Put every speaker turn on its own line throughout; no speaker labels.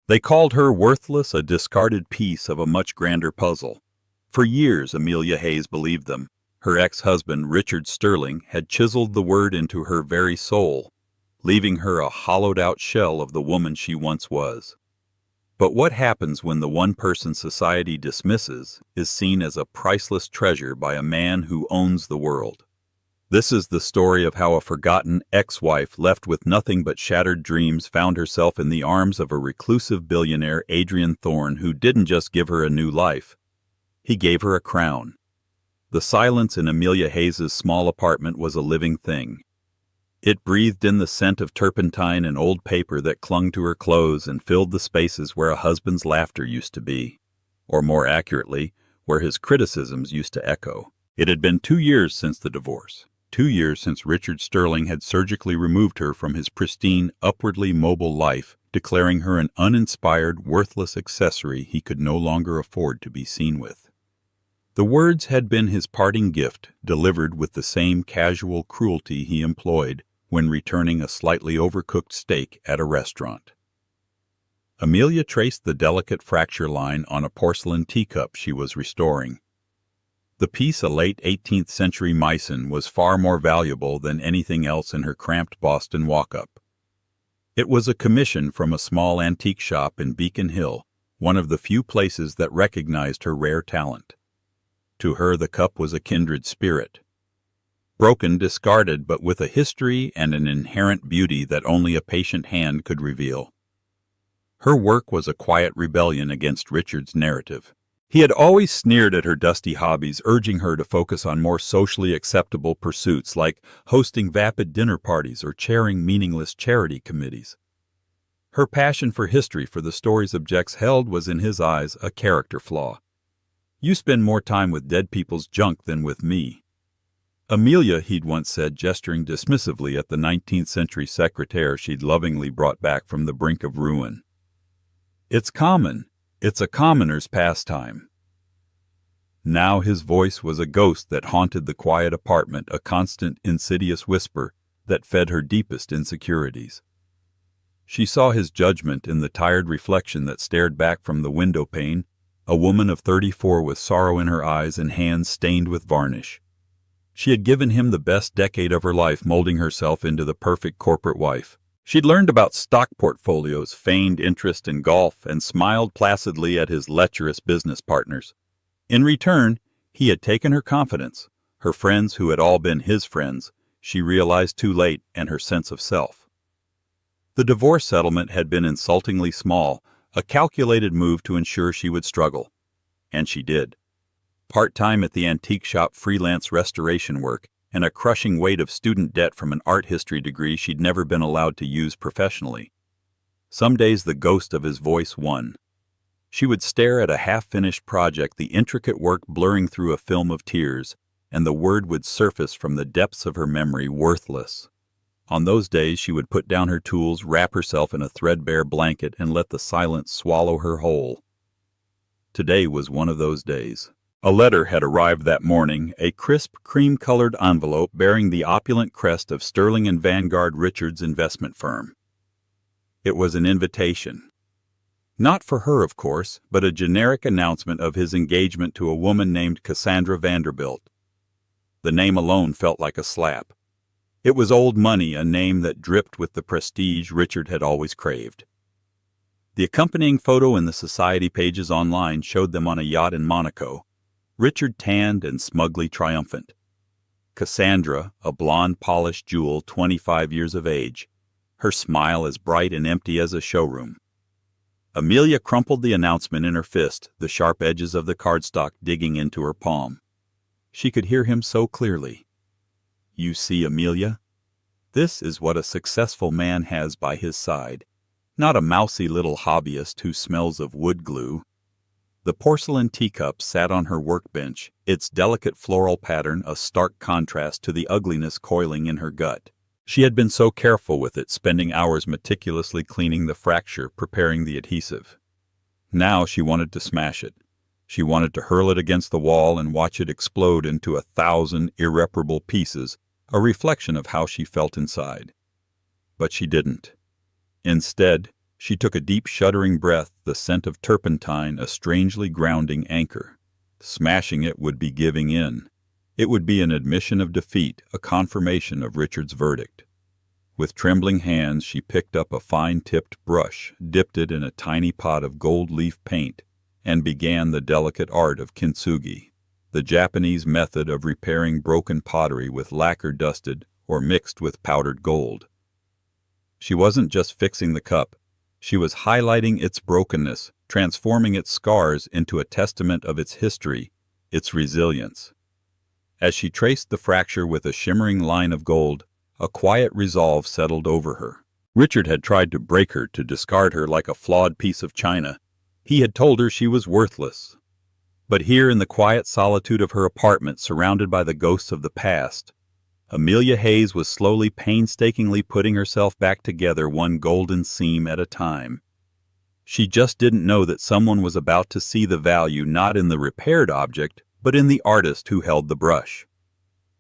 They called her worthless, a discarded piece of a much grander puzzle. For years, Amelia Hayes believed them. Her ex-husband, Richard Sterling, had chiseled the word into her very soul, leaving her a hollowed-out shell of the woman she once was. But what happens when the one person society dismisses is seen as a priceless treasure by a man who owns the world? This is the story of how a forgotten ex-wife left with nothing but shattered dreams found herself in the arms of a reclusive billionaire, Adrian Thorne, who didn't just give her a new life. He gave her a crown. The silence in Amelia Hayes's small apartment was a living thing. It breathed in the scent of turpentine and old paper that clung to her clothes and filled the spaces where a husband's laughter used to be, or more accurately, where his criticisms used to echo. It had been 2 years since the divorce. 2 years since Richard Sterling had surgically removed her from his pristine, upwardly mobile life, declaring her an uninspired, worthless accessory he could no longer afford to be seen with. The words had been his parting gift, delivered with the same casual cruelty he employed when returning a slightly overcooked steak at a restaurant. Amelia traced the delicate fracture line on a porcelain teacup she was restoring. The piece, a late 18th century Meissen, was far more valuable than anything else in her cramped Boston walk-up. It was a commission from a small antique shop in Beacon Hill, one of the few places that recognized her rare talent. To her the cup was a kindred spirit. Broken, discarded, but with a history and an inherent beauty that only a patient hand could reveal. Her work was a quiet rebellion against Richard's narrative. He had always sneered at her dusty hobbies, urging her to focus on more socially acceptable pursuits like hosting vapid dinner parties or chairing meaningless charity committees. Her passion for history, for the stories objects held, was in his eyes a character flaw. "You spend more time with dead people's junk than with me." Amelia, he'd once said, gesturing dismissively at the 19th century secretaire she'd lovingly brought back from the brink of ruin. "It's common. It's a commoner's pastime." Now his voice was a ghost that haunted the quiet apartment, a constant, insidious whisper that fed her deepest insecurities. She saw his judgment in the tired reflection that stared back from the window pane, a woman of 34 with sorrow in her eyes and hands stained with varnish. She had given him the best decade of her life, molding herself into the perfect corporate wife. She'd learned about stock portfolios, feigned interest in golf, and smiled placidly at his lecherous business partners. In return, he had taken her confidence, her friends who had all been his friends, she realized too late, and her sense of self. The divorce settlement had been insultingly small, a calculated move to ensure she would struggle. And she did. Part-time at the antique shop, freelance restoration work, and a crushing weight of student debt from an art history degree she'd never been allowed to use professionally. Some days the ghost of his voice won. She would stare at a half-finished project, the intricate work blurring through a film of tears, and the word would surface from the depths of her memory, worthless. On those days she would put down her tools, wrap herself in a threadbare blanket, and let the silence swallow her whole. Today was one of those days. A letter had arrived that morning, a crisp, cream-colored envelope bearing the opulent crest of Sterling and Vanguard Richards investment firm. It was an invitation. Not for her, of course, but a generic announcement of his engagement to a woman named Cassandra Vanderbilt. The name alone felt like a slap. It was old money, a name that dripped with the prestige Richard had always craved. The accompanying photo in the society pages online showed them on a yacht in Monaco, Richard tanned and smugly triumphant. Cassandra, a blonde polished jewel, 25 years of age, her smile as bright and empty as a showroom. Amelia crumpled the announcement in her fist, the sharp edges of the cardstock digging into her palm. She could hear him so clearly. "You see, Amelia? This is what a successful man has by his side, not a mousy little hobbyist who smells of wood glue." The porcelain teacup sat on her workbench, its delicate floral pattern a stark contrast to the ugliness coiling in her gut. She had been so careful with it, spending hours meticulously cleaning the fracture, preparing the adhesive. Now she wanted to smash it. She wanted to hurl it against the wall and watch it explode into 1,000 irreparable pieces, a reflection of how she felt inside. But she didn't. Instead, She took a deep shuddering breath, the scent of turpentine a strangely grounding anchor. Smashing it would be giving in. It would be an admission of defeat, a confirmation of Richard's verdict. With trembling hands she picked up a fine-tipped brush, dipped it in a tiny pot of gold-leaf paint, and began the delicate art of kintsugi, the Japanese method of repairing broken pottery with lacquer dusted or mixed with powdered gold. She wasn't just fixing the cup. She was highlighting its brokenness, transforming its scars into a testament of its history, its resilience. As she traced the fracture with a shimmering line of gold, a quiet resolve settled over her. Richard had tried to break her, to discard her like a flawed piece of china. He had told her she was worthless. But here in the quiet solitude of her apartment, surrounded by the ghosts of the past, Amelia Hayes was slowly, painstakingly putting herself back together, one golden seam at a time. She just didn't know that someone was about to see the value not in the repaired object, but in the artist who held the brush.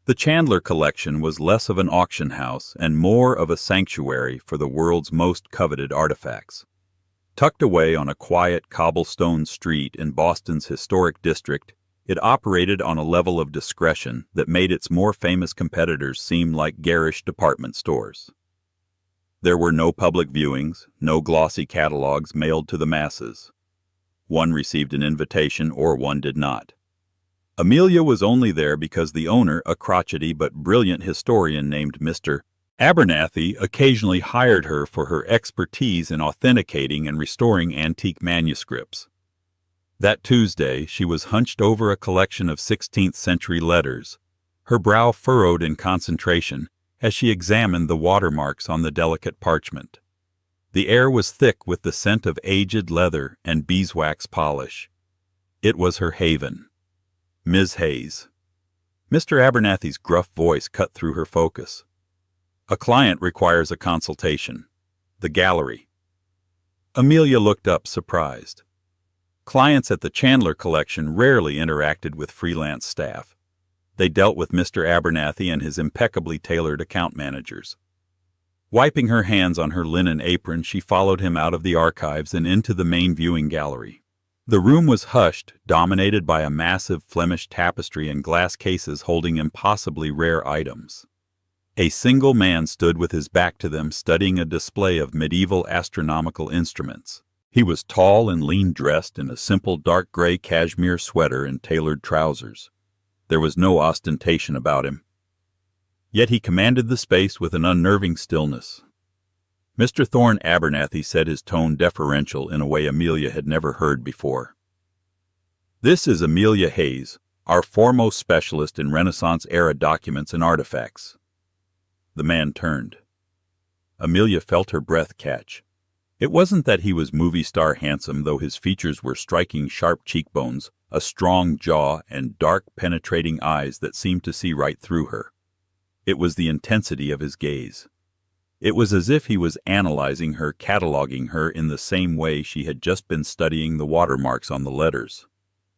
The Chandler collection was less of an auction house and more of a sanctuary for the world's most coveted artifacts. Tucked away on a quiet cobblestone street in Boston's historic district, it operated on a level of discretion that made its more famous competitors seem like garish department stores. There were no public viewings, no glossy catalogs mailed to the masses. One received an invitation or one did not. Amelia was only there because the owner, a crotchety but brilliant historian named Mr. Abernathy, occasionally hired her for her expertise in authenticating and restoring antique manuscripts. That Tuesday, she was hunched over a collection of 16th-century letters, her brow furrowed in concentration as she examined the watermarks on the delicate parchment. The air was thick with the scent of aged leather and beeswax polish. It was her haven. Ms. Hayes. Mr. Abernathy's gruff voice cut through her focus. A client requires a consultation. The gallery. Amelia looked up, surprised. Clients at the Chandler collection rarely interacted with freelance staff. They dealt with Mr. Abernathy and his impeccably tailored account managers. Wiping her hands on her linen apron, she followed him out of the archives and into the main viewing gallery. The room was hushed, dominated by a massive Flemish tapestry and glass cases holding impossibly rare items. A single man stood with his back to them, studying a display of medieval astronomical instruments. He was tall and lean, dressed in a simple dark gray cashmere sweater and tailored trousers. There was no ostentation about him. Yet he commanded the space with an unnerving stillness. Mr. Thorne Abernathy said, his tone deferential in a way Amelia had never heard before. "This is Amelia Hayes, our foremost specialist in Renaissance-era documents and artifacts." The man turned. Amelia felt her breath catch. It wasn't that he was movie star handsome, though his features were striking, sharp cheekbones, a strong jaw, and dark, penetrating eyes that seemed to see right through her. It was the intensity of his gaze. It was as if he was analyzing her, cataloging her in the same way she had just been studying the watermarks on the letters.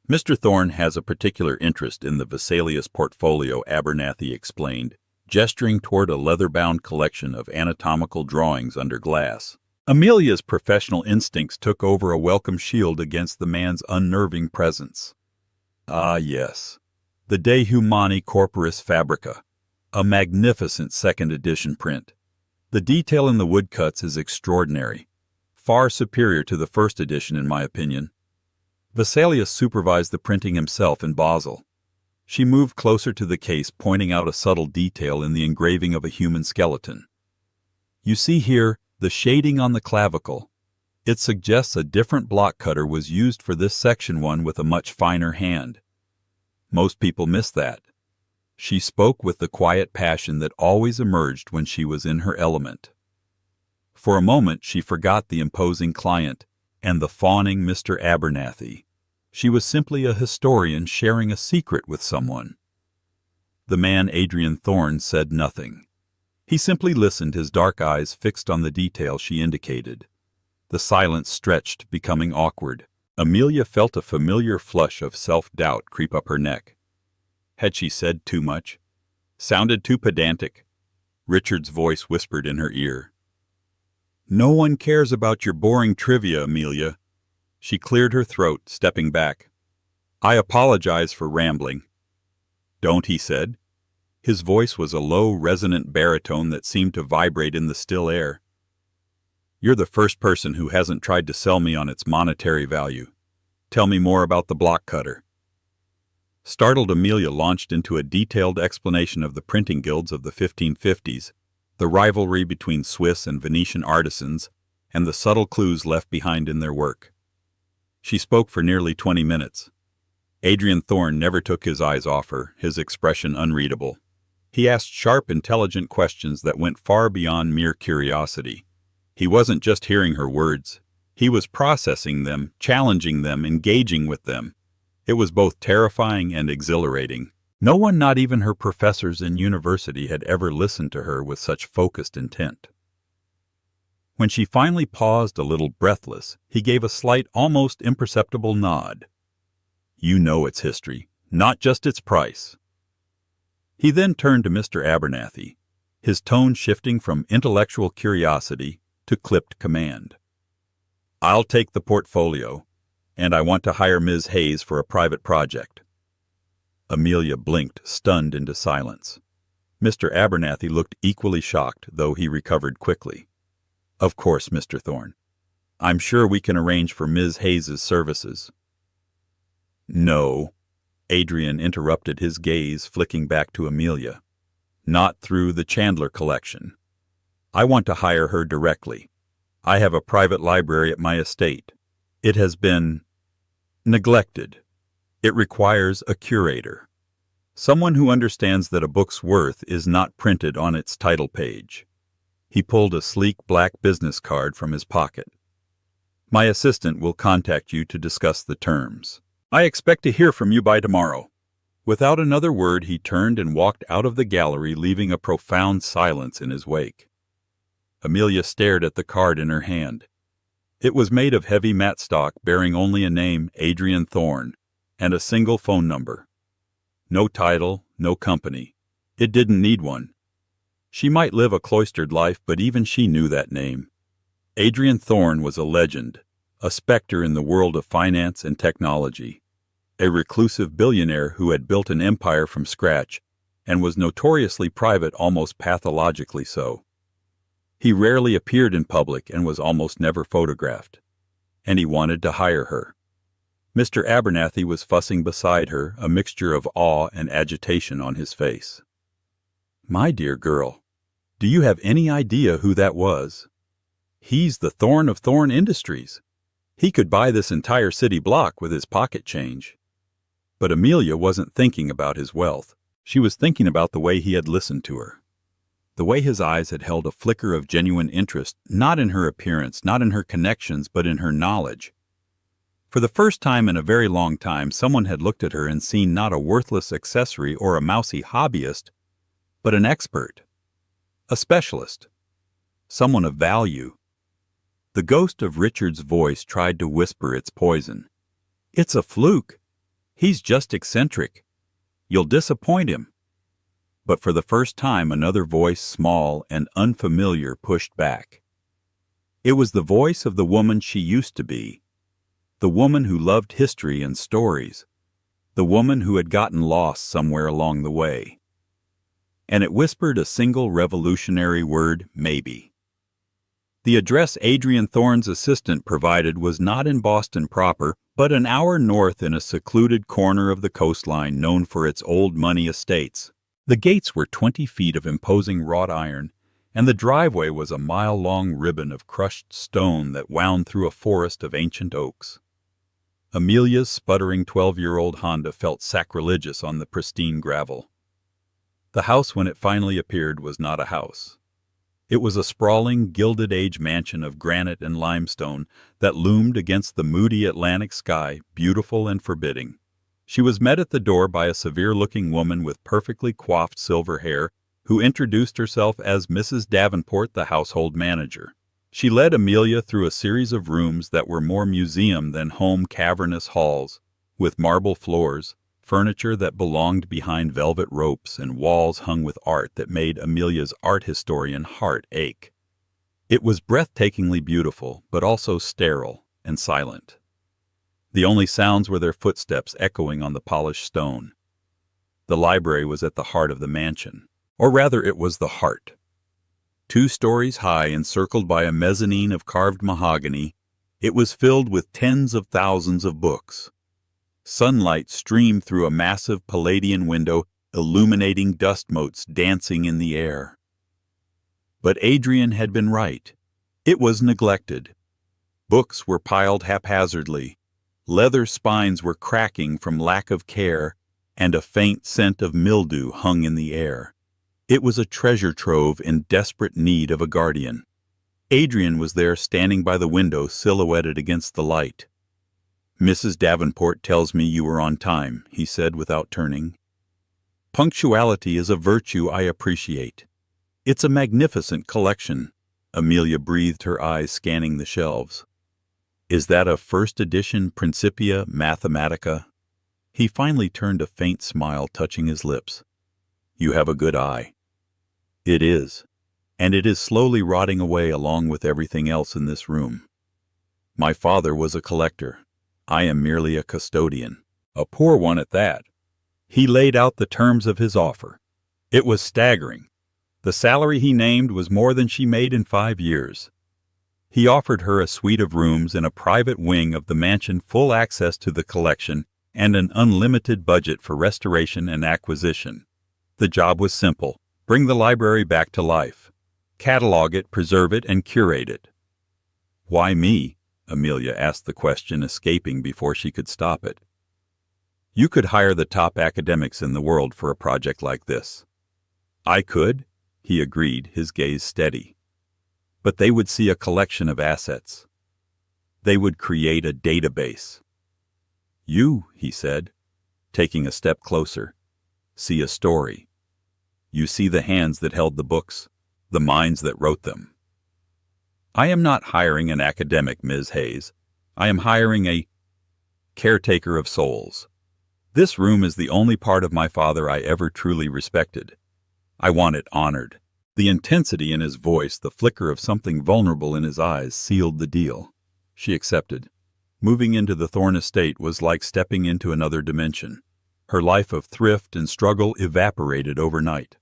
"Mr. Thorne has a particular interest in the Vesalius portfolio," Abernathy explained, gesturing toward a leather-bound collection of anatomical drawings under glass. Amelia's professional instincts took over, a welcome shield against the man's unnerving presence. Ah, yes. The De Humani Corporis Fabrica, a magnificent second edition print. The detail in the woodcuts is extraordinary, far superior to the first edition in my opinion. Vesalius supervised the printing himself in Basel. She moved closer to the case, pointing out a subtle detail in the engraving of a human skeleton. "You see here the shading on the clavicle. It suggests a different block cutter was used for this section, one with a much finer hand. Most people miss that." She spoke with the quiet passion that always emerged when she was in her element. For a moment she forgot the imposing client and the fawning Mr. Abernathy. She was simply a historian sharing a secret with someone. The man, Adrian Thorne, said nothing. He simply listened, his dark eyes fixed on the detail she indicated. The silence stretched, becoming awkward. Amelia felt a familiar flush of self-doubt creep up her neck. Had she said too much? Sounded too pedantic? Richard's voice whispered in her ear. No one cares about your boring trivia, Amelia. She cleared her throat, stepping back. I apologize for rambling. Don't, he said. His voice was a low, resonant baritone that seemed to vibrate in the still air. You're the first person who hasn't tried to sell me on its monetary value. Tell me more about the block cutter. Startled, Amelia launched into a detailed explanation of the printing guilds of the 1550s, the rivalry between Swiss and Venetian artisans, and the subtle clues left behind in their work. She spoke for nearly 20 minutes. Adrian Thorne never took his eyes off her, his expression unreadable. He asked sharp, intelligent questions that went far beyond mere curiosity. He wasn't just hearing her words. He was processing them, challenging them, engaging with them. It was both terrifying and exhilarating. No one, not even her professors in university, had ever listened to her with such focused intent. When she finally paused, a little breathless, he gave a slight, almost imperceptible nod. You know its history, not just its price. He then turned to Mr. Abernathy, his tone shifting from intellectual curiosity to clipped command. I'll take the portfolio, and I want to hire Ms. Hayes for a private project. Amelia blinked, stunned into silence. Mr. Abernathy looked equally shocked, though he recovered quickly. Of course, Mr. Thorne. I'm sure we can arrange for Ms. Hayes's services. No, Adrian interrupted, his gaze flicking back to Amelia. Not through the Chandler collection. I want to hire her directly. I have a private library at my estate. It has been neglected. It requires a curator. Someone who understands that a book's worth is not printed on its title page. He pulled a sleek black business card from his pocket. My assistant will contact you to discuss the terms. I expect to hear from you by tomorrow. Without another word, he turned and walked out of the gallery, leaving a profound silence in his wake. Amelia stared at the card in her hand. It was made of heavy matte stock, bearing only a name, Adrian Thorne, and a single phone number. No title, no company. It didn't need one. She might live a cloistered life, but even she knew that name. Adrian Thorne was a legend, a specter in the world of finance and technology, a reclusive billionaire who had built an empire from scratch and was notoriously private, almost pathologically so. He rarely appeared in public and was almost never photographed. And he wanted to hire her. Mr. Abernathy was fussing beside her, a mixture of awe and agitation on his face. My dear girl, do you have any idea who that was? He's the Thorne of Thorne Industries. He could buy this entire city block with his pocket change. But Amelia wasn't thinking about his wealth. She was thinking about the way he had listened to her. The way his eyes had held a flicker of genuine interest, not in her appearance, not in her connections, but in her knowledge. For the first time in a very long time, someone had looked at her and seen not a worthless accessory or a mousy hobbyist, but an expert, a specialist, someone of value. The ghost of Richard's voice tried to whisper its poison. It's a fluke. He's just eccentric. You'll disappoint him. But for the first time, another voice, small and unfamiliar, pushed back. It was the voice of the woman she used to be, the woman who loved history and stories, the woman who had gotten lost somewhere along the way. And it whispered a single revolutionary word, maybe. The address Adrian Thorne's assistant provided was not in Boston proper, but an hour north in a secluded corner of the coastline known for its old money estates. The gates were 20 feet of imposing wrought iron, and the driveway was a mile-long ribbon of crushed stone that wound through a forest of ancient oaks. Amelia's sputtering 12-year-old Honda felt sacrilegious on the pristine gravel. The house, when it finally appeared, was not a house. It was a sprawling, Gilded-Age mansion of granite and limestone that loomed against the moody Atlantic sky, beautiful and forbidding. She was met at the door by a severe-looking woman with perfectly coiffed silver hair, who introduced herself as Mrs. Davenport, the household manager. She led Amelia through a series of rooms that were more museum than home, cavernous halls, with marble floors, furniture that belonged behind velvet ropes, and walls hung with art that made Amelia's art historian heart ache. It was breathtakingly beautiful, but also sterile and silent. The only sounds were their footsteps echoing on the polished stone. The library was at the heart of the mansion, or rather it was the heart. 2 stories high, encircled by a mezzanine of carved mahogany, it was filled with tens of thousands of books. Sunlight streamed through a massive Palladian window, illuminating dust motes dancing in the air. But Adrian had been right. It was neglected. Books were piled haphazardly. Leather spines were cracking from lack of care, and a faint scent of mildew hung in the air. It was a treasure trove in desperate need of a guardian. Adrian was there standing by the window, silhouetted against the light. "Mrs. Davenport tells me you were on time," he said without turning. "Punctuality is a virtue I appreciate. It's a magnificent collection." Amelia breathed, her eyes scanning the shelves. "Is that a first edition Principia Mathematica?" He finally turned, a faint smile touching his lips. "You have a good eye." "It is. And it is slowly rotting away along with everything else in this room. My father was a collector. I am merely a custodian. A poor one at that." He laid out the terms of his offer. It was staggering. The salary he named was more than she made in 5 years. He offered her a suite of rooms in a private wing of the mansion, full access to the collection, and an unlimited budget for restoration and acquisition. The job was simple: bring the library back to life. Catalog it, preserve it, and curate it. "Why me?" Amelia asked the question, escaping before she could stop it. "You could hire the top academics in the world for a project like this." "I could," he agreed, his gaze steady. "But they would see a collection of assets. They would create a database." "You," he said, taking a step closer, "see a story. You see the hands that held the books, the minds that wrote them. I am not hiring an academic, Ms. Hayes. I am hiring a caretaker of souls. This room is the only part of my father I ever truly respected. I want it honored." The intensity in his voice, the flicker of something vulnerable in his eyes, sealed the deal. She accepted. Moving into the Thorne estate was like stepping into another dimension. Her life of thrift and struggle evaporated overnight.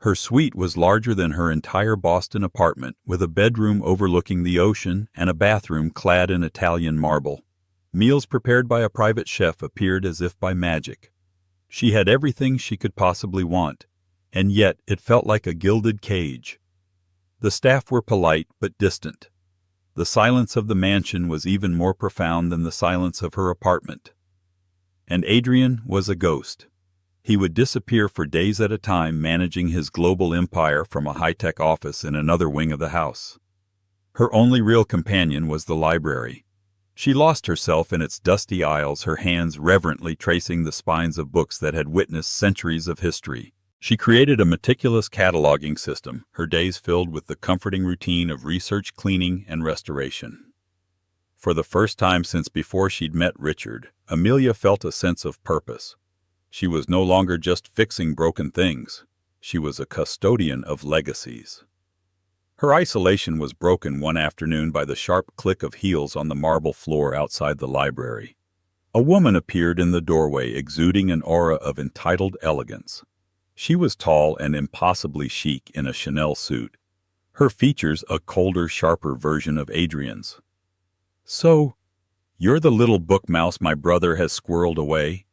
Her suite was larger than her entire Boston apartment, with a bedroom overlooking the ocean and a bathroom clad in Italian marble. Meals prepared by a private chef appeared as if by magic. She had everything she could possibly want, and yet it felt like a gilded cage. The staff were polite but distant. The silence of the mansion was even more profound than the silence of her apartment. And Adrian was a ghost. He would disappear for days at a time, managing his global empire from a high-tech office in another wing of the house. Her only real companion was the library. She lost herself in its dusty aisles, her hands reverently tracing the spines of books that had witnessed centuries of history. She created a meticulous cataloging system, her days filled with the comforting routine of research, cleaning, and restoration. For the first time since before she'd met Richard, Amelia felt a sense of purpose. She was no longer just fixing broken things. She was a custodian of legacies. Her isolation was broken one afternoon by the sharp click of heels on the marble floor outside the library. A woman appeared in the doorway, exuding an aura of entitled elegance. She was tall and impossibly chic in a Chanel suit, her features a colder, sharper version of Adrian's. "So, you're the little book mouse my brother has squirreled away?"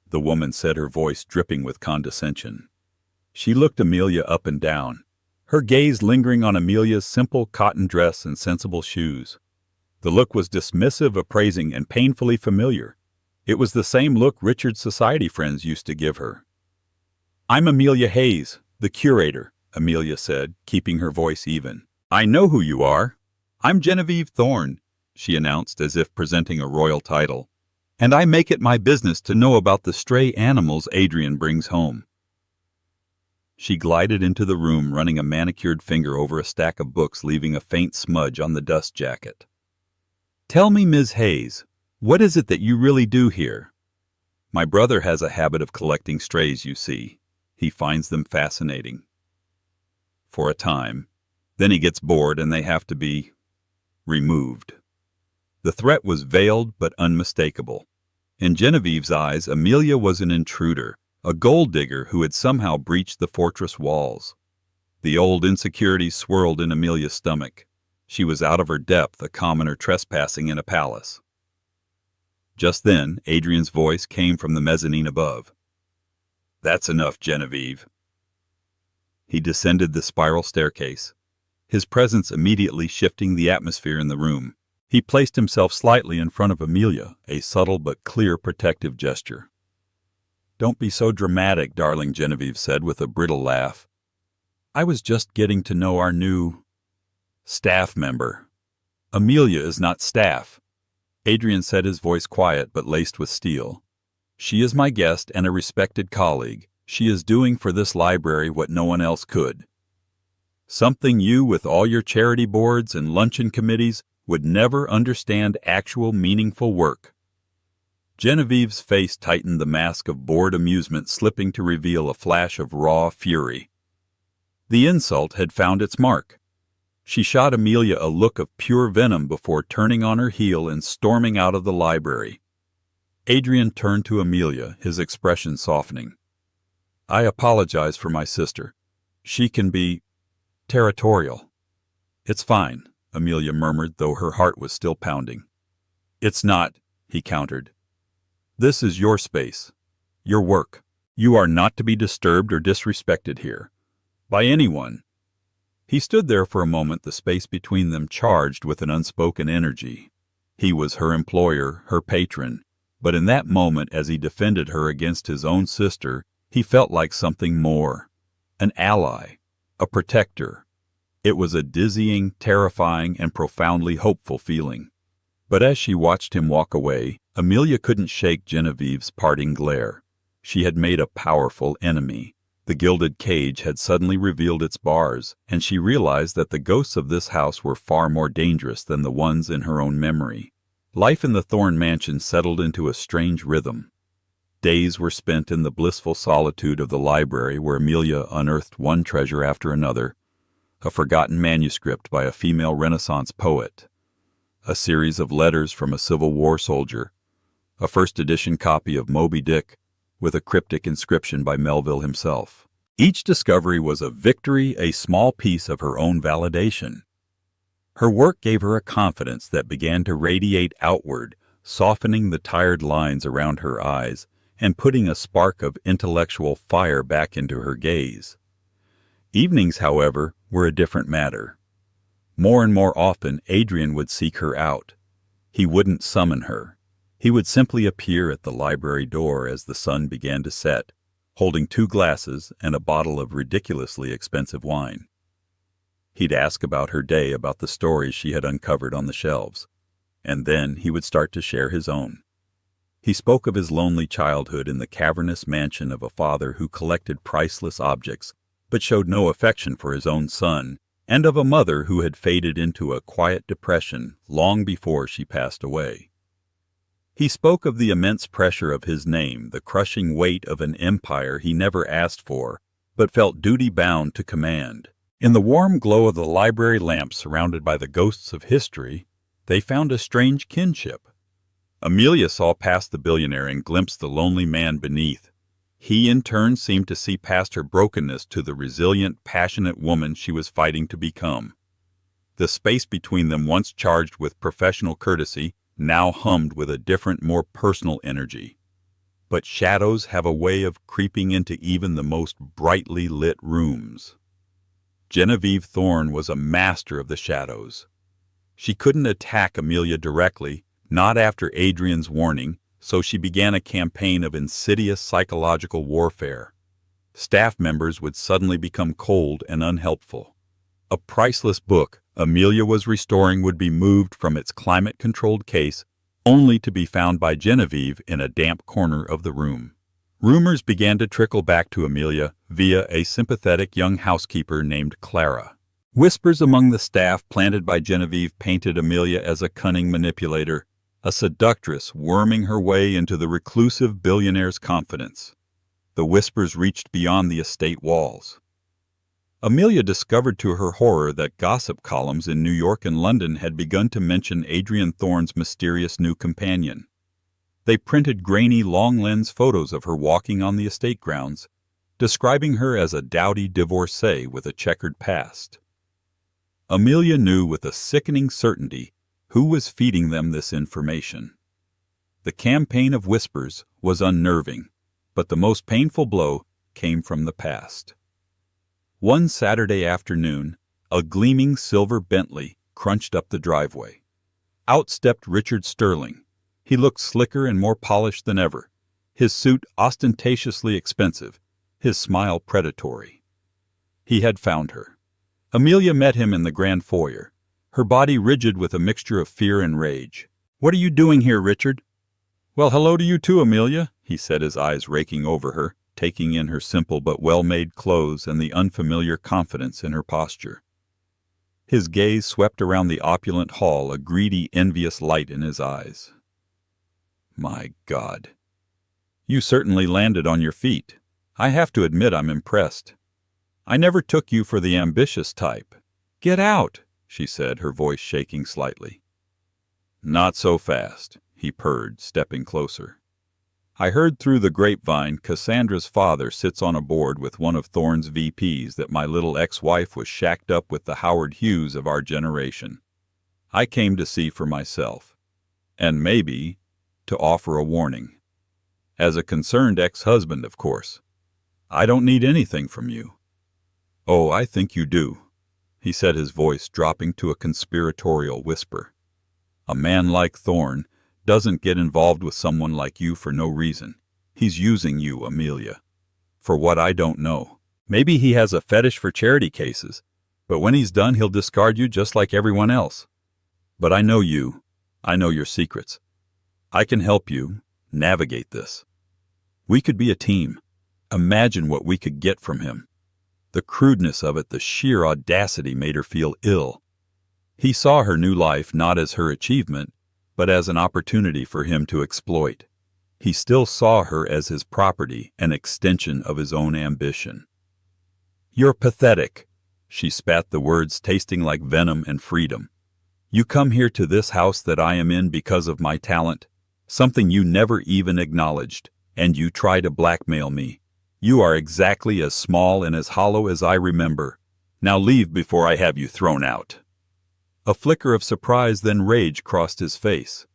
the woman said, her voice dripping with condescension. She looked Amelia up and down, her gaze lingering on Amelia's simple cotton dress and sensible shoes. The look was dismissive, appraising, and painfully familiar. It was the same look Richard's society friends used to give her. "I'm Amelia Hayes, the curator," Amelia said, keeping her voice even. "I know who you are. I'm Genevieve Thorne," she announced, as if presenting a royal title. "And I make it my business to know about the stray animals Adrian brings home." She glided into the room, running a manicured finger over a stack of books, leaving a faint smudge on the dust jacket. "Tell me, Ms. Hayes, what is it that you really do here?" "My brother has a habit of collecting strays, you see. He finds them fascinating. For a time, Then he gets bored and they have to be removed. The threat was veiled but unmistakable. In Genevieve's eyes, Amelia was an intruder, a gold digger who had somehow breached the fortress walls. The old insecurities swirled in Amelia's stomach. She was out of her depth, a commoner trespassing in a palace. Just then, Adrian's voice came from the mezzanine above. "That's enough, Genevieve." He descended the spiral staircase, his presence immediately shifting the atmosphere in the room. He placed himself slightly in front of Amelia, a subtle but clear protective gesture. "Don't be so dramatic, darling," Genevieve said with a brittle laugh. "I was just getting to know our new staff member." "Amelia is not staff," Adrian said, his voice quiet but laced with steel. "She is my guest and a respected colleague. She is doing for this library what no one else could. Something you, with all your charity boards and luncheon committees, would never understand: actual meaningful work." Genevieve's face tightened, the mask of bored amusement slipping to reveal a flash of raw fury. The insult had found its mark. She shot Amelia a look of pure venom before turning on her heel and storming out of the library. Adrian turned to Amelia, his expression softening. "I apologize for my sister. She can be territorial." "It's fine," Amelia murmured, though her heart was still pounding. "It's not," he countered. "This is your space, your work. You are not to be disturbed or disrespected here, by anyone." He stood there for a moment, the space between them charged with an unspoken energy. He was her employer, her patron, but in that moment, as he defended her against his own sister, he felt like something more. An ally, a protector. It was a dizzying, terrifying, and profoundly hopeful feeling. But as she watched him walk away, Amelia couldn't shake Genevieve's parting glare. She had made a powerful enemy. The gilded cage had suddenly revealed its bars, and she realized that the ghosts of this house were far more dangerous than the ones in her own memory. Life in the Thorne mansion settled into a strange rhythm. Days were spent in the blissful solitude of the library, where Amelia unearthed one treasure after another: a forgotten manuscript by a female Renaissance poet, a series of letters from a Civil War soldier, a first-edition copy of Moby Dick with a cryptic inscription by Melville himself. Each discovery was a victory, a small piece of her own validation. Her work gave her a confidence that began to radiate outward, softening the tired lines around her eyes and putting a spark of intellectual fire back into her gaze. Evenings, however, were a different matter. More and more often, Adrian would seek her out. He wouldn't summon her. He would simply appear at the library door as the sun began to set, holding 2 glasses and a bottle of ridiculously expensive wine. He'd ask about her day, about the stories she had uncovered on the shelves, and then he would start to share his own. He spoke of his lonely childhood in the cavernous mansion of a father who collected priceless objects but showed no affection for his own son, and of a mother who had faded into a quiet depression long before she passed away. He spoke of the immense pressure of his name, the crushing weight of an empire he never asked for, but felt duty-bound to command. In the warm glow of the library lamp, surrounded by the ghosts of history, they found a strange kinship. Amelia saw past the billionaire and glimpsed the lonely man beneath. He, in turn, seemed to see past her brokenness to the resilient, passionate woman she was fighting to become. The space between them, once charged with professional courtesy, now hummed with a different, more personal energy. But shadows have a way of creeping into even the most brightly lit rooms. Genevieve Thorne was a master of the shadows. She couldn't attack Amelia directly, not after Adrian's warning, so she began a campaign of insidious psychological warfare. Staff members would suddenly become cold and unhelpful. A priceless book Amelia was restoring would be moved from its climate-controlled case, only to be found by Genevieve in a damp corner of the room. Rumors began to trickle back to Amelia via a sympathetic young housekeeper named Clara. Whispers among the staff planted by Genevieve painted Amelia as a cunning manipulator, a seductress worming her way into the reclusive billionaire's confidence. The whispers reached beyond the estate walls. Amelia discovered to her horror that gossip columns in New York and London had begun to mention Adrian Thorne's mysterious new companion. They printed grainy, long-lens photos of her walking on the estate grounds, describing her as a dowdy divorcee with a checkered past. Amelia knew with a sickening certainty who was feeding them this information. The campaign of whispers was unnerving, but the most painful blow came from the past. One Saturday afternoon, a gleaming silver Bentley crunched up the driveway. Out stepped Richard Sterling. He looked slicker and more polished than ever, his suit ostentatiously expensive, his smile predatory. He had found her. Amelia met him in the grand foyer, her body rigid with a mixture of fear and rage. "What are you doing here, Richard?" "Well, hello to you too, Amelia," he said, his eyes raking over her, taking in her simple but well-made clothes and the unfamiliar confidence in her posture. His gaze swept around the opulent hall, a greedy, envious light in his eyes. "My God. You certainly landed on your feet. I have to admit I'm impressed. I never took you for the ambitious type." "Get out," she said, her voice shaking slightly. "Not so fast," he purred, stepping closer. "I heard through the grapevine Cassandra's father sits on a board with one of Thorne's VPs that my little ex-wife was shacked up with the Howard Hughes of our generation. I came to see for myself. And maybe to offer a warning. As a concerned ex-husband, of course. I don't need anything from you." "Oh, I think you do," he said, his voice dropping to a conspiratorial whisper. "A man like Thorne doesn't get involved with someone like you for no reason. He's using you, Amelia. For what I don't know. Maybe he has a fetish for charity cases, but when he's done he'll discard you just like everyone else. But I know you. I know your secrets. I can help you navigate this. We could be a team. Imagine what we could get from him." The crudeness of it, the sheer audacity, made her feel ill. He saw her new life not as her achievement, but as an opportunity for him to exploit. He still saw her as his property, an extension of his own ambition. "You're pathetic." She spat the words tasting like venom and freedom. "You come here to this house that I am in because of my talent, something you never even acknowledged, and you try to blackmail me. You are exactly as small and as hollow as I remember. Now leave before I have you thrown out." A flicker of surprise, then rage, crossed his face.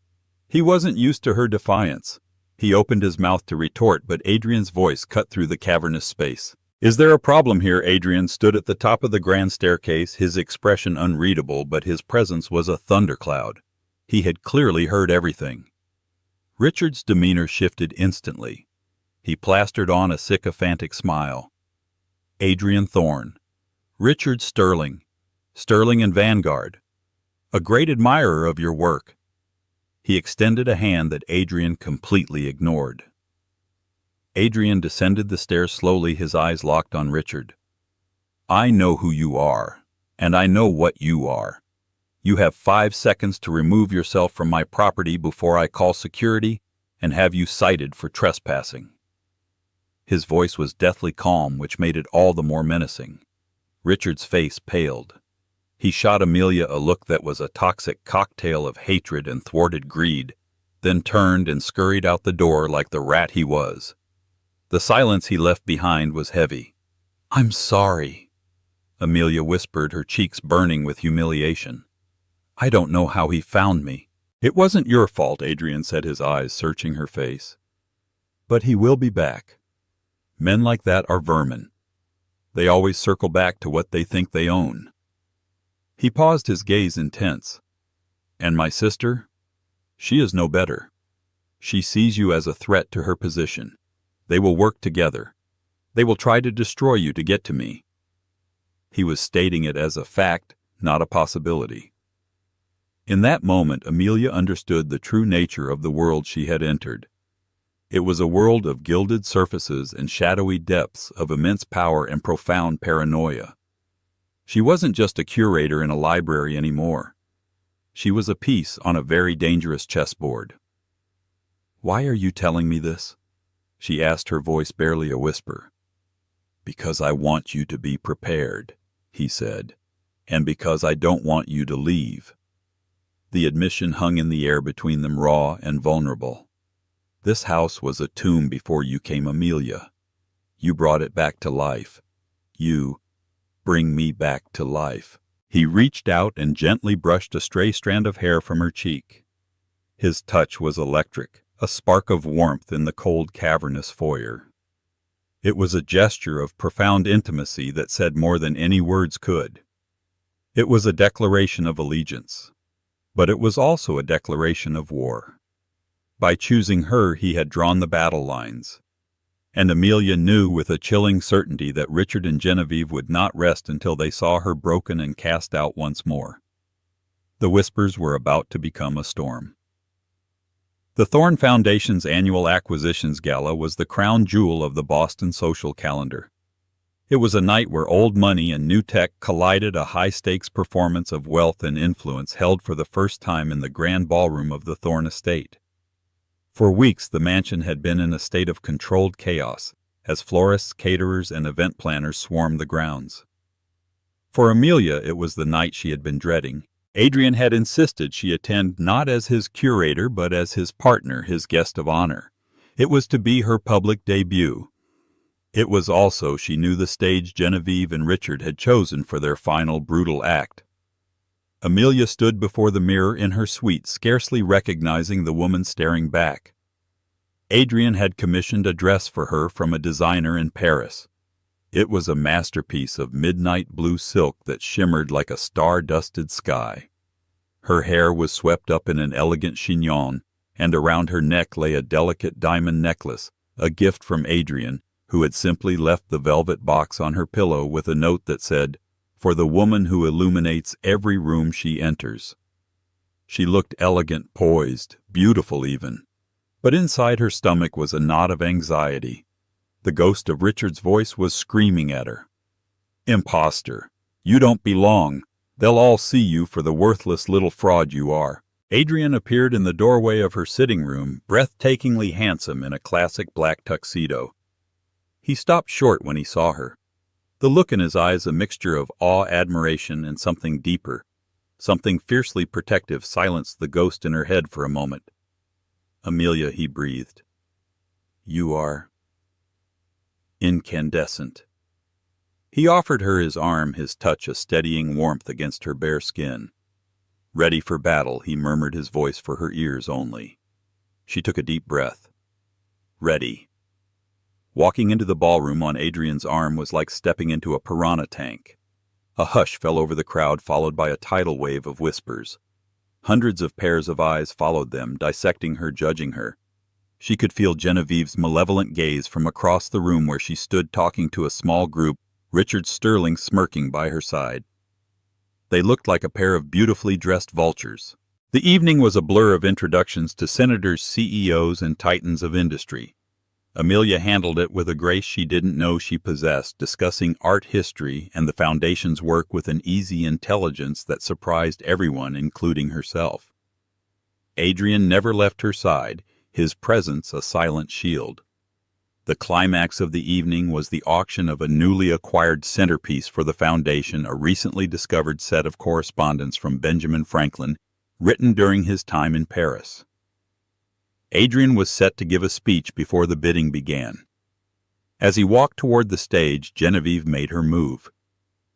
He wasn't used to her defiance. He opened his mouth to retort, but Adrian's voice cut through the cavernous space. "Is there a problem here?" Adrian stood at the top of the grand staircase, his expression unreadable, but his presence was a thundercloud. He had clearly heard everything. Richard's demeanor shifted instantly. He plastered on a sycophantic smile. "Adrian Thorne. Richard Sterling. Sterling and Vanguard. A great admirer of your work." He extended a hand that Adrian completely ignored. Adrian descended the stairs slowly, his eyes locked on Richard. "I know who you are, and I know what you are. You have 5 seconds to remove yourself from my property before I call security and have you cited for trespassing." His voice was deathly calm, which made it all the more menacing. Richard's face paled. He shot Amelia a look that was a toxic cocktail of hatred and thwarted greed, then turned and scurried out the door like the rat he was. The silence he left behind was heavy. "I'm sorry," Amelia whispered, her cheeks burning with humiliation. "I don't know how he found me." "It wasn't your fault," Adrian said, his eyes searching her face. "But he will be back. Men like that are vermin. They always circle back to what they think they own." He paused, his gaze intense. "And my sister? She is no better. She sees you as a threat to her position. They will work together. They will try to destroy you to get to me." He was stating it as a fact, not a possibility. In that moment, Amelia understood the true nature of the world she had entered. It was a world of gilded surfaces and shadowy depths, of immense power and profound paranoia. She wasn't just a curator in a library anymore. She was a piece on a very dangerous chessboard. "Why are you telling me this?" she asked, her voice barely a whisper. "Because I want you to be prepared," he said, "and because I don't want you to leave." The admission hung in the air between them, raw and vulnerable. "This house was a tomb before you came, Amelia. You brought it back to life. You bring me back to life." He reached out and gently brushed a stray strand of hair from her cheek. His touch was electric, a spark of warmth in the cold, cavernous foyer. It was a gesture of profound intimacy that said more than any words could. It was a declaration of allegiance, but it was also a declaration of war. By choosing her, he had drawn the battle lines. And Amelia knew with a chilling certainty that Richard and Genevieve would not rest until they saw her broken and cast out once more. The whispers were about to become a storm. The Thorne Foundation's annual Acquisitions Gala was the crown jewel of the Boston social calendar. It was a night where old money and new tech collided, a high-stakes performance of wealth and influence held for the first time in the grand ballroom of the Thorne estate. For weeks the mansion had been in a state of controlled chaos, as florists, caterers, and event planners swarmed the grounds. For Amelia it was the night she had been dreading. Adrian had insisted she attend not as his curator but as his partner, his guest of honor. It was to be her public debut. It was also, she knew, the stage Genevieve and Richard had chosen for their final brutal act. Amelia stood before the mirror in her suite, scarcely recognizing the woman staring back. Adrian had commissioned a dress for her from a designer in Paris. It was a masterpiece of midnight blue silk that shimmered like a star-dusted sky. Her hair was swept up in an elegant chignon, and around her neck lay a delicate diamond necklace, a gift from Adrian, who had simply left the velvet box on her pillow with a note that said, "For the woman who illuminates every room she enters." She looked elegant, poised, beautiful even. But inside her stomach was a knot of anxiety. The ghost of Richard's voice was screaming at her. "Imposter! You don't belong! They'll all see you for the worthless little fraud you are." Adrian appeared in the doorway of her sitting room, breathtakingly handsome in a classic black tuxedo. He stopped short when he saw her. The look in his eyes a mixture of awe, admiration, and something deeper. Something fiercely protective silenced the ghost in her head for a moment. "Amelia," he breathed. "You are incandescent." He offered her his arm, his touch a steadying warmth against her bare skin. "Ready for battle," he murmured, his voice for her ears only. She took a deep breath. "Ready." Walking into the ballroom on Adrian's arm was like stepping into a piranha tank. A hush fell over the crowd, followed by a tidal wave of whispers. Hundreds of pairs of eyes followed them, dissecting her, judging her. She could feel Genevieve's malevolent gaze from across the room where she stood talking to a small group, Richard Sterling smirking by her side. They looked like a pair of beautifully dressed vultures. The evening was a blur of introductions to senators, CEOs, and titans of industry. Amelia handled it with a grace she didn't know she possessed, discussing art history and the Foundation's work with an easy intelligence that surprised everyone, including herself. Adrian never left her side, his presence a silent shield. The climax of the evening was the auction of a newly acquired centerpiece for the Foundation, a recently discovered set of correspondence from Benjamin Franklin, written during his time in Paris. Adrian was set to give a speech before the bidding began. As he walked toward the stage, Genevieve made her move.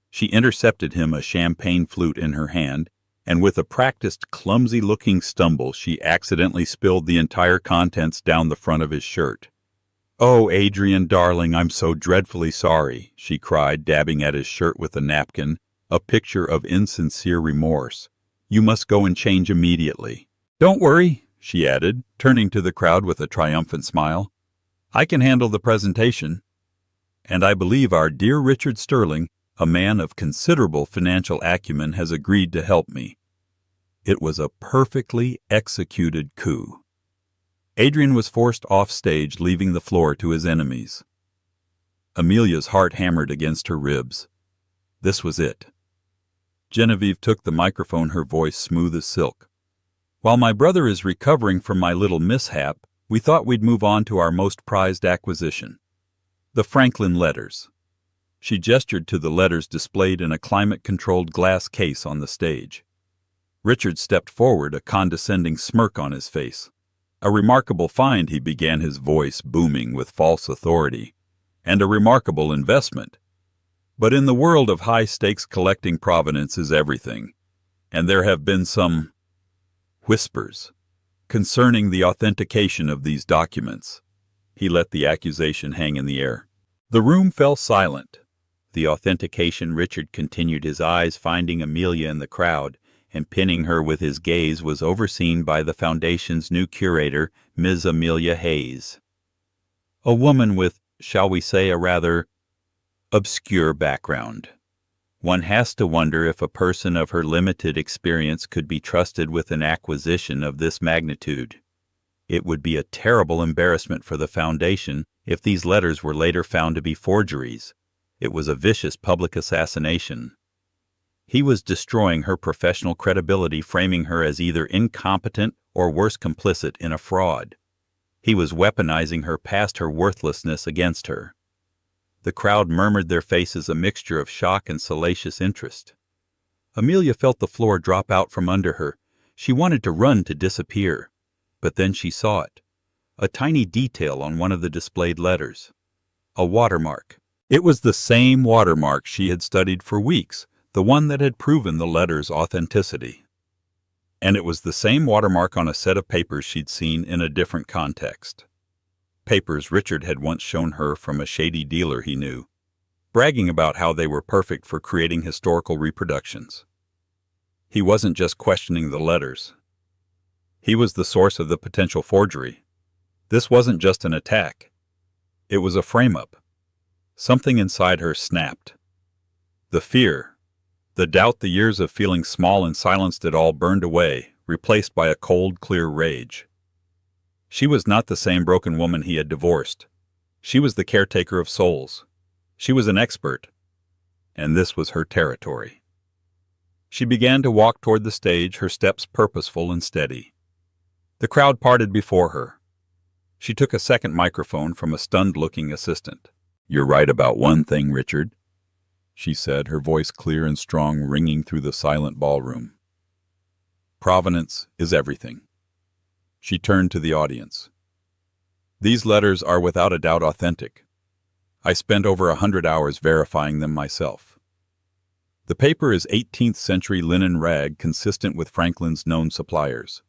She intercepted him, a champagne flute in her hand, and with a practiced, clumsy-looking stumble she accidentally spilled the entire contents down the front of his shirt. "Oh, Adrian, darling, I'm so dreadfully sorry," she cried, dabbing at his shirt with a napkin, a picture of insincere remorse. "You must go and change immediately." "Don't worry," she added, turning to the crowd with a triumphant smile. "I can handle the presentation. And I believe our dear Richard Sterling, a man of considerable financial acumen, has agreed to help me." It was a perfectly executed coup. Adrian was forced off stage, leaving the floor to his enemies. Amelia's heart hammered against her ribs. This was it. Genevieve took the microphone, her voice smooth as silk. "While my brother is recovering from my little mishap, we thought we'd move on to our most prized acquisition, the Franklin letters. She gestured to the letters displayed in a climate-controlled glass case on the stage. Richard stepped forward, a condescending smirk on his face. "A remarkable find," he began, his voice booming with false authority. "And a remarkable investment. But in the world of high-stakes collecting, provenance is everything. And there have been some whispers concerning the authentication of these documents." He let the accusation hang in the air. The room fell silent. "The authentication," Richard continued, his eyes finding Amelia in the crowd and pinning her with his gaze, "was overseen by the Foundation's new curator, Ms. Amelia Hayes. A woman with, shall we say, a rather obscure background. One has to wonder if a person of her limited experience could be trusted with an acquisition of this magnitude. It would be a terrible embarrassment for the Foundation if these letters were later found to be forgeries. It was a vicious public assassination. He was destroying her professional credibility, framing her as either incompetent or worse, complicit in a fraud. He was weaponizing her past, her worthlessness, against her." The crowd murmured, their faces a mixture of shock and salacious interest. Amelia felt the floor drop out from under her. She wanted to run, to disappear. But then she saw it. A tiny detail on one of the displayed letters. A watermark. It was the same watermark she had studied for weeks, the one that had proven the letter's authenticity. And it was the same watermark on a set of papers she'd seen in a different context. Papers Richard had once shown her from a shady dealer he knew, bragging about how they were perfect for creating historical reproductions. He wasn't just questioning the letters. He was the source of the potential forgery. This wasn't just an attack. It was a frame-up. Something inside her snapped. The fear, the doubt, the years of feeling small and silenced, it all burned away, replaced by a cold, clear rage. She was not the same broken woman he had divorced. She was the caretaker of souls. She was an expert. And this was her territory. She began to walk toward the stage, her steps purposeful and steady. The crowd parted before her. She took a second microphone from a stunned-looking assistant. "You're right about one thing, Richard," she said, her voice clear and strong, ringing through the silent ballroom. "Provenance is everything." She turned to the audience. "These letters are without a doubt authentic. I spent over 100 hours verifying them myself. The paper is 18th century linen rag consistent with Franklin's known suppliers.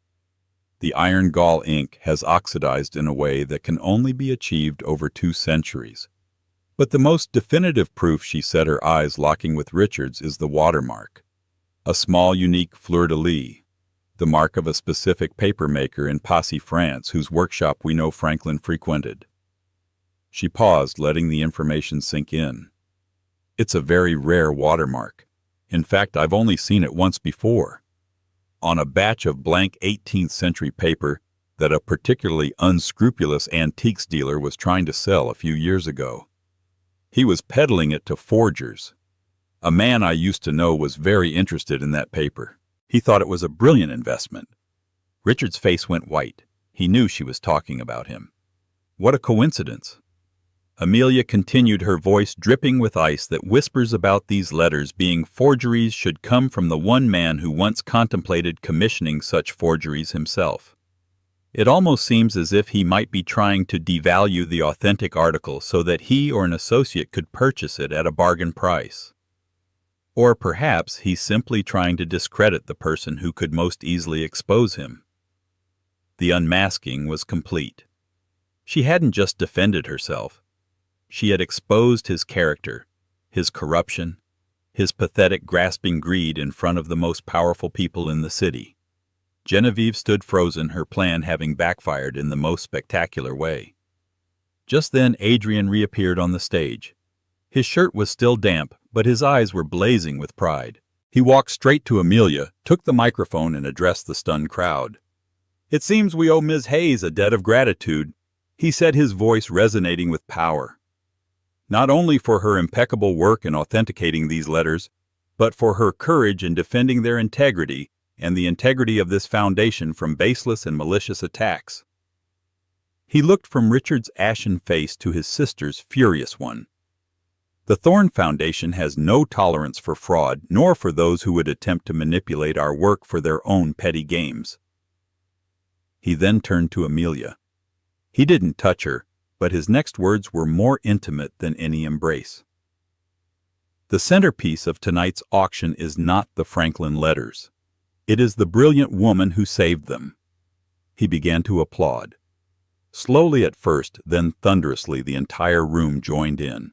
The iron gall ink has oxidized in a way that can only be achieved over 2 centuries. But the most definitive proof," she said, her eyes locking with Richard's, "is the watermark. A small, unique fleur-de-lis, the mark of a specific paper maker in Passy, France, whose workshop we know Franklin frequented." She paused, letting the information sink in. "It's a very rare watermark. In fact, I've only seen it once before. On a batch of blank 18th century paper that a particularly unscrupulous antiques dealer was trying to sell a few years ago. He was peddling it to forgers. A man I used to know was very interested in that paper. He thought it was a brilliant investment." Richard's face went white. He knew she was talking about him. What a coincidence. Amelia continued, her voice dripping with ice. "That whispers about these letters being forgeries should come from the one man who once contemplated commissioning such forgeries himself. It almost seems as if he might be trying to devalue the authentic article so that he or an associate could purchase it at a bargain price. Or perhaps he's simply trying to discredit the person who could most easily expose him." The unmasking was complete. She hadn't just defended herself. She had exposed his character, his corruption, his pathetic, grasping greed in front of the most powerful people in the city. Genevieve stood frozen, her plan having backfired in the most spectacular way. Just then Adrian reappeared on the stage. His shirt was still damp, but his eyes were blazing with pride. He walked straight to Amelia, took the microphone, and addressed the stunned crowd. "It seems we owe Ms. Hayes a debt of gratitude," he said, his voice resonating with power. "Not only for her impeccable work in authenticating these letters, but for her courage in defending their integrity and the integrity of this foundation from baseless and malicious attacks." He looked from Richard's ashen face to his sister's furious one. The Thorne Foundation has no tolerance for fraud, nor for those who would attempt to manipulate our work for their own petty games." He then turned to Amelia. He didn't touch her, but his next words were more intimate than any embrace. "The centerpiece of tonight's auction is not the Franklin letters. It is the brilliant woman who saved them." He began to applaud. Slowly at first, then thunderously the entire room joined in.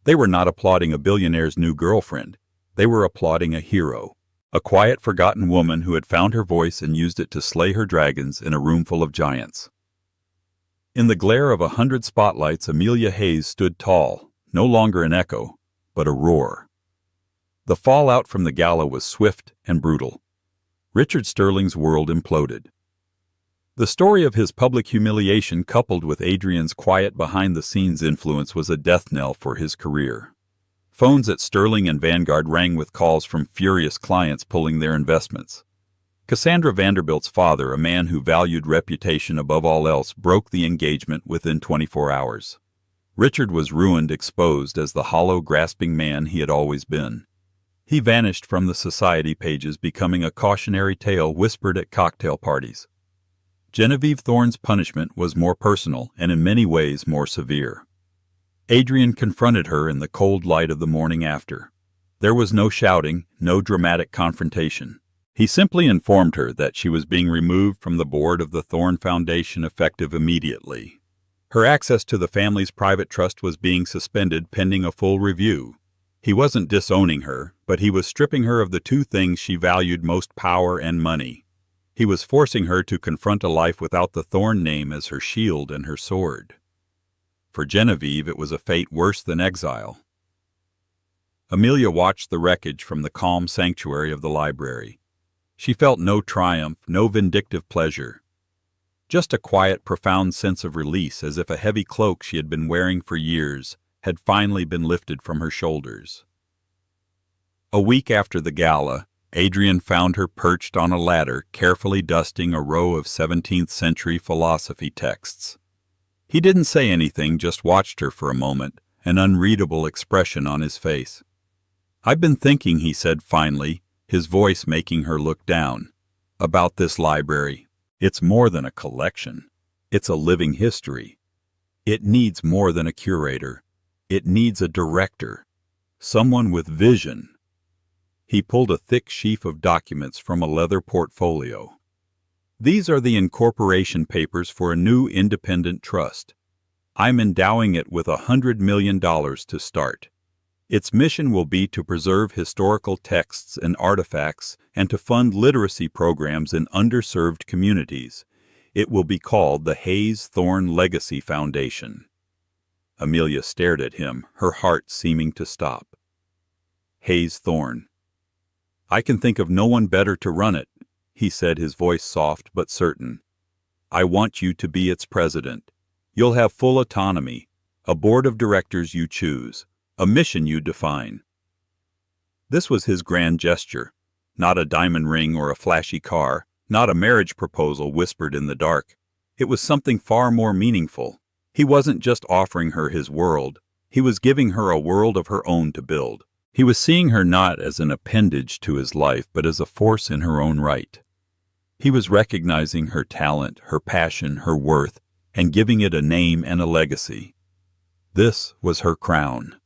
They were not applauding a billionaire's new girlfriend. They were applauding a hero, a quiet, forgotten woman who had found her voice and used it to slay her dragons in a room full of giants. In the glare of 100 spotlights, Amelia Hayes stood tall, no longer an echo, but a roar. The fallout from the gala was swift and brutal. Richard Sterling's world imploded. The story of his public humiliation, coupled with Adrian's quiet behind-the-scenes influence, was a death knell for his career. Phones at Sterling and Vanguard rang with calls from furious clients pulling their investments. Cassandra Vanderbilt's father, a man who valued reputation above all else, broke the engagement within 24 hours. Richard was ruined, exposed as the hollow, grasping man he had always been. He vanished from the society pages, becoming a cautionary tale whispered at cocktail parties. Genevieve Thorne's punishment was more personal and in many ways more severe. Adrian confronted her in the cold light of the morning after. There was no shouting, no dramatic confrontation. He simply informed her that she was being removed from the board of the Thorne Foundation effective immediately. Her access to the family's private trust was being suspended pending a full review. He wasn't disowning her, but he was stripping her of the two things she valued most: power and money. He was forcing her to confront a life without the Thorne name as her shield and her sword. For Genevieve, it was a fate worse than exile. Amelia watched the wreckage from the calm sanctuary of the library. She felt no triumph, no vindictive pleasure. Just a quiet, profound sense of release, as if a heavy cloak she had been wearing for years had finally been lifted from her shoulders. A week after the gala, Adrian found her perched on a ladder, carefully dusting a row of 17th-century philosophy texts. He didn't say anything, just watched her for a moment, an unreadable expression on his face. "I've been thinking," he said finally, his voice making her look down, "about this library. It's more than a collection. It's a living history. It needs more than a curator. It needs a director, someone with vision." He pulled a thick sheaf of documents from a leather portfolio. "These are the incorporation papers for a new independent trust. I'm endowing it with $100 million to start. Its mission will be to preserve historical texts and artifacts and to fund literacy programs in underserved communities. It will be called the Hayes Thorne Legacy Foundation." Amelia stared at him, her heart seeming to stop. Hayes Thorne. "I can think of no one better to run it," he said, his voice soft but certain. "I want you to be its president. You'll have full autonomy, a board of directors you choose, a mission you define." This was his grand gesture, not a diamond ring or a flashy car, not a marriage proposal whispered in the dark. It was something far more meaningful. He wasn't just offering her his world, he was giving her a world of her own to build. He was seeing her not as an appendage to his life, but as a force in her own right. He was recognizing her talent, her passion, her worth, and giving it a name and a legacy. This was her crown.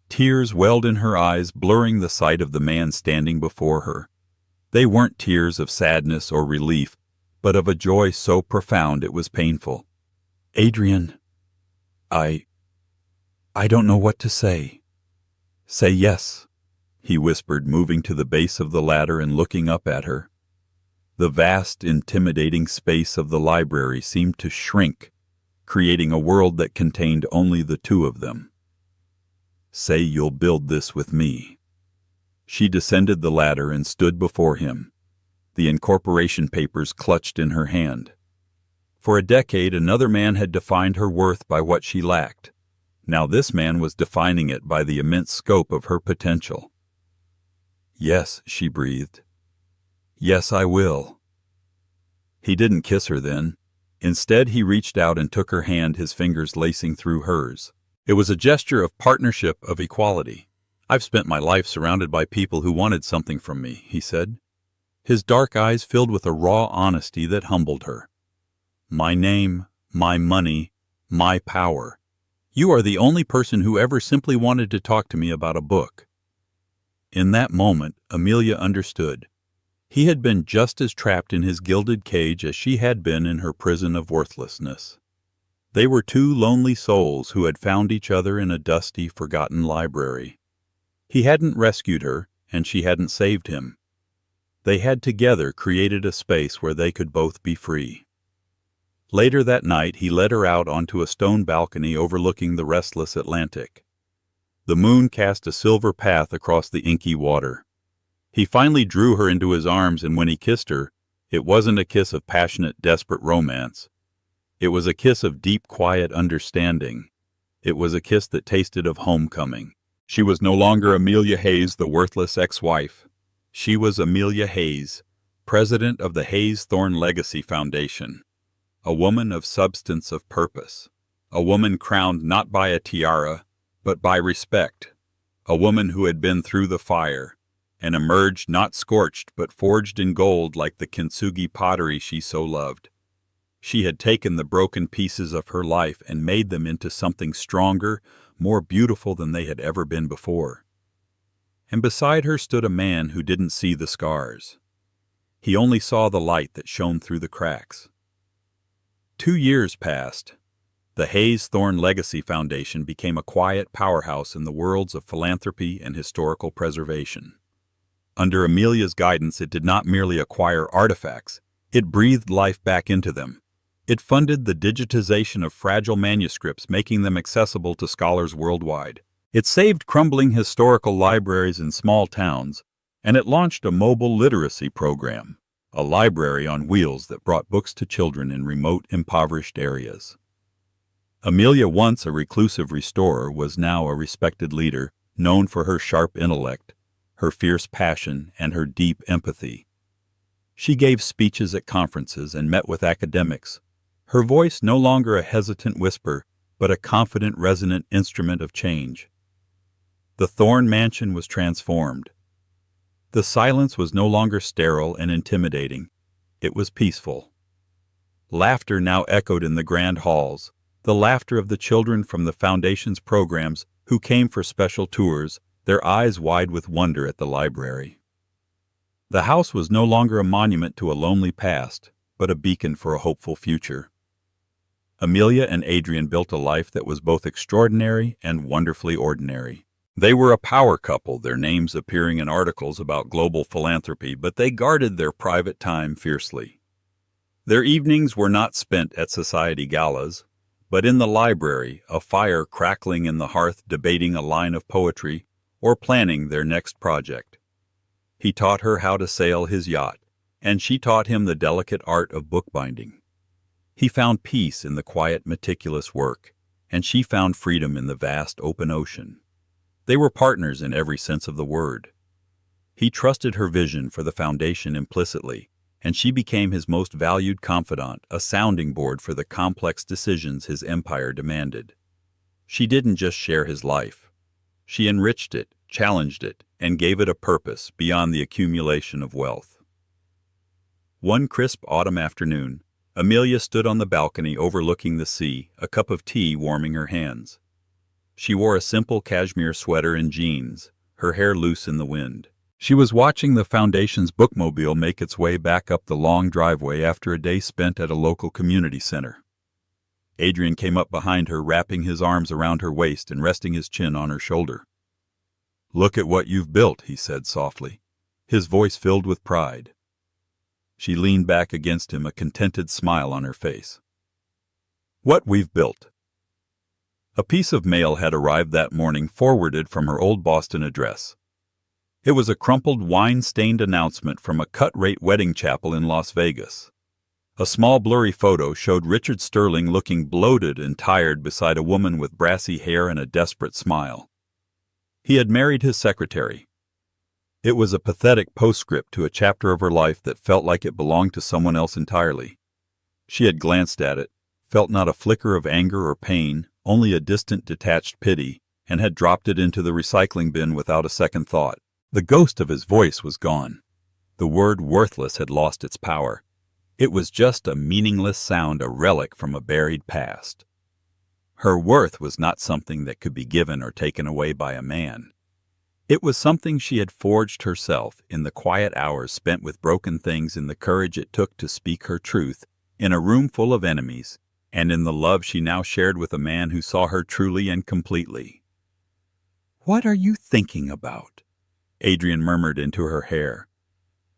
Tears welled in her eyes, blurring the sight of the man standing before her. They weren't tears of sadness or relief, but of a joy so profound it was painful. "Adrian, I don't know what to say." "Say yes," he whispered, moving to the base of the ladder and looking up at her. The vast, intimidating space of the library seemed to shrink, creating a world that contained only the two of them. "Say you'll build this with me." She descended the ladder and stood before him, the incorporation papers clutched in her hand. For a decade, another man had defined her worth by what she lacked. Now this man was defining it by the immense scope of her potential. "Yes," she breathed. "Yes, I will." He didn't kiss her then. Instead, he reached out and took her hand, his fingers lacing through hers. It was a gesture of partnership, of equality. "I've spent my life surrounded by people who wanted something from me," he said. His dark eyes filled with a raw honesty that humbled her. "My name, my money, my power. You are the only person who ever simply wanted to talk to me about a book." In that moment, Amelia understood. He had been just as trapped in his gilded cage as she had been in her prison of worthlessness. They were two lonely souls who had found each other in a dusty, forgotten library. He hadn't rescued her, and she hadn't saved him. They had together created a space where they could both be free. Later that night, he led her out onto a stone balcony overlooking the restless Atlantic. The moon cast a silver path across the inky water. He finally drew her into his arms, and when he kissed her, it wasn't a kiss of passionate, desperate romance. It was a kiss of deep, quiet understanding. It was a kiss that tasted of homecoming. She was no longer Amelia Hayes, the worthless ex-wife. She was Amelia Hayes, president of the Hayes Thorne Legacy Foundation. A woman of substance, of purpose. A woman crowned not by a tiara, but by respect. A woman who had been through the fire, and emerged not scorched but forged in gold like the kintsugi pottery she so loved. She had taken the broken pieces of her life and made them into something stronger, more beautiful than they had ever been before. And beside her stood a man who didn't see the scars. He only saw the light that shone through the cracks. 2 years passed. The Hayes Thorne Legacy Foundation became a quiet powerhouse in the worlds of philanthropy and historical preservation. Under Amelia's guidance, it did not merely acquire artifacts, it breathed life back into them. It funded the digitization of fragile manuscripts, making them accessible to scholars worldwide. It saved crumbling historical libraries in small towns, and it launched a mobile literacy program, a library on wheels that brought books to children in remote, impoverished areas. Amelia, once a reclusive restorer, was now a respected leader, known for her sharp intellect, her fierce passion, and her deep empathy. She gave speeches at conferences and met with academics, her voice no longer a hesitant whisper, but a confident, resonant instrument of change. The Thorne Mansion was transformed. The silence was no longer sterile and intimidating. It was peaceful. Laughter now echoed in the grand halls, the laughter of the children from the Foundation's programs who came for special tours, their eyes wide with wonder at the library. The house was no longer a monument to a lonely past, but a beacon for a hopeful future. Amelia and Adrian built a life that was both extraordinary and wonderfully ordinary. They were a power couple, their names appearing in articles about global philanthropy, but they guarded their private time fiercely. Their evenings were not spent at society galas, but in the library, a fire crackling in the hearth, debating a line of poetry or planning their next project. He taught her how to sail his yacht, and she taught him the delicate art of bookbinding. He found peace in the quiet, meticulous work, and she found freedom in the vast, open ocean. They were partners in every sense of the word. He trusted her vision for the foundation implicitly, and she became his most valued confidant, a sounding board for the complex decisions his empire demanded. She didn't just share his life. She enriched it, challenged it, and gave it a purpose beyond the accumulation of wealth. One crisp autumn afternoon, Amelia stood on the balcony overlooking the sea, a cup of tea warming her hands. She wore a simple cashmere sweater and jeans, her hair loose in the wind. She was watching the Foundation's bookmobile make its way back up the long driveway after a day spent at a local community center. Adrian came up behind her, wrapping his arms around her waist and resting his chin on her shoulder. "Look at what you've built," he said softly, his voice filled with pride. She leaned back against him, a contented smile on her face. "What we've built." A piece of mail had arrived that morning, forwarded from her old Boston address. It was a crumpled, wine-stained announcement from a cut-rate wedding chapel in Las Vegas. A small blurry photo showed Richard Sterling looking bloated and tired beside a woman with brassy hair and a desperate smile. He had married his secretary. It was a pathetic postscript to a chapter of her life that felt like it belonged to someone else entirely. She had glanced at it, felt not a flicker of anger or pain, only a distant detached pity, and had dropped it into the recycling bin without a second thought. The ghost of his voice was gone. The word worthless had lost its power. It was just a meaningless sound, a relic from a buried past. Her worth was not something that could be given or taken away by a man. It was something she had forged herself in the quiet hours spent with broken things, in the courage it took to speak her truth in a room full of enemies, and in the love she now shared with a man who saw her truly and completely. "What are you thinking about?" Adrian murmured into her hair.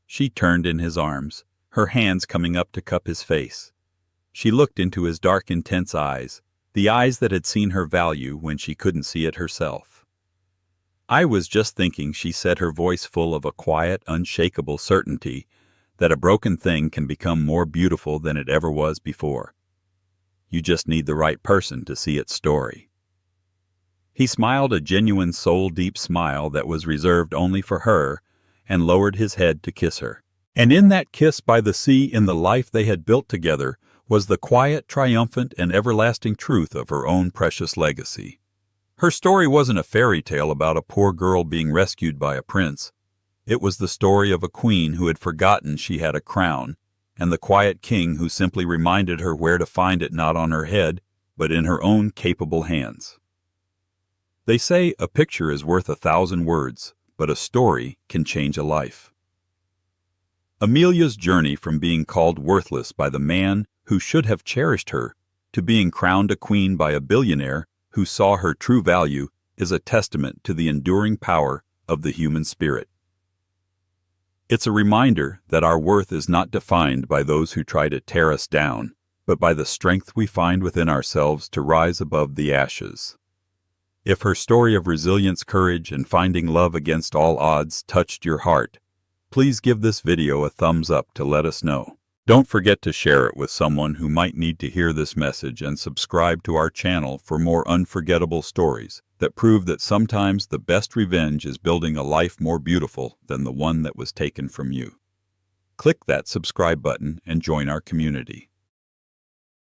She turned in his arms, her hands coming up to cup his face. She looked into his dark, intense eyes, the eyes that had seen her value when she couldn't see it herself. "I was just thinking," she said, her voice full of a quiet, unshakable certainty that a broken thing can become more beautiful than it ever was before. You just need the right person to see its story. He smiled a genuine, soul-deep smile that was reserved only for her, and lowered his head to kiss her. And in that kiss by the sea, in the life they had built together, was the quiet, triumphant, and everlasting truth of her own precious legacy. Her story wasn't a fairy tale about a poor girl being rescued by a prince. It was the story of a queen who had forgotten she had a crown, and the quiet king who simply reminded her where to find it, not on her head, but in her own capable hands. They say a picture is worth 1,000 words, but a story can change a life. Amelia's journey from being called worthless by the man who should have cherished her to being crowned a queen by a billionaire who saw her true value is a testament to the enduring power of the human spirit. It's a reminder that our worth is not defined by those who try to tear us down, but by the strength we find within ourselves to rise above the ashes. If her story of resilience, courage, and finding love against all odds touched your heart, please give this video a thumbs up to let us know. Don't forget to share it with someone who might need to hear this message, and subscribe to our channel for more unforgettable stories that prove that sometimes the best revenge is building a life more beautiful than the one that was taken from you. Click that subscribe button and join our community.